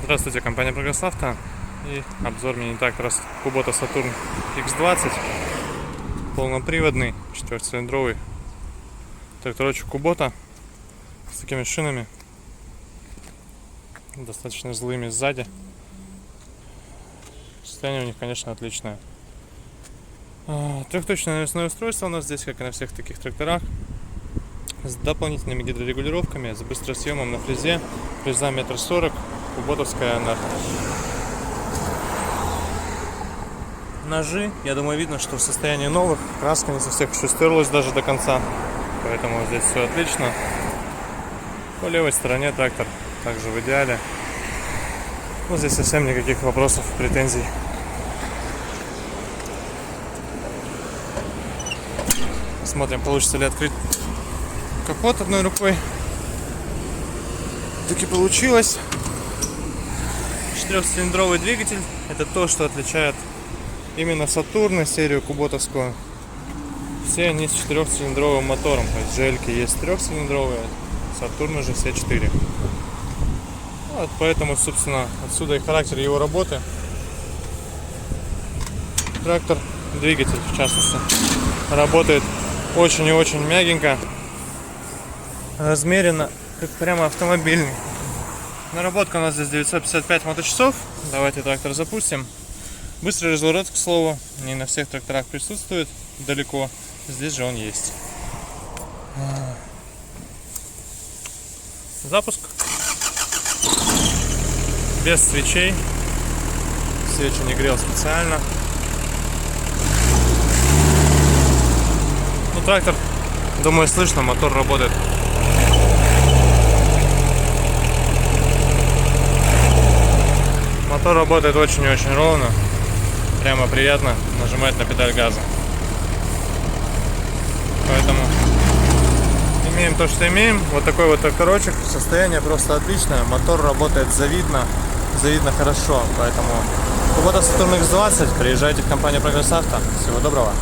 Здравствуйте, компания Progress Auto и обзор мини-трактора Kubota Saturn X20, полноприводный, 4-цилиндровый тракторочек Kubota с такими шинами, достаточно злыми сзади. Состояние у них, конечно, отличное. Трехточное навесное устройство у нас здесь, как и на всех таких тракторах, с дополнительными гидрорегулировками, с быстросъемом на фрезе, фреза 1,40 м, куботовская она. Ножи, я думаю, видно, что в состоянии новых, краска не со всех еще стерлась даже до конца, поэтому здесь все отлично. По левой стороне трактор также в идеале. Ну, здесь совсем никаких вопросов, претензий. Смотрим, получится ли открыть капот одной рукой. Таки получилось. 4-цилиндровый двигатель. Это то, что отличает именно Сатурны, серию куботовскую. Все они с 4-цилиндровым мотором. То есть жельки есть 3-цилиндровые, Сатурны же все 4. Вот поэтому, собственно, отсюда и характер его работы. Трактор, двигатель в частности, работает очень и очень мягенько, размеренно, как прямо автомобильный. Наработка у нас здесь 955 моточасов. Давайте трактор запустим. Быстрый разворот, к слову, не на всех тракторах присутствует далеко. Здесь же он есть. Запуск. Без свечей. Свечи не грел специально. Ну, трактор, думаю, слышно, мотор работает. Мотор работает очень и очень ровно. Прямо приятно нажимать на педаль газа. Поэтому имеем то, что имеем. Вот такой вот тракторочек. Состояние просто отличное. Мотор работает завидно хорошо. Поэтому Kubota Saturn X20. Приезжайте в компанию Progress Auto. Всего доброго.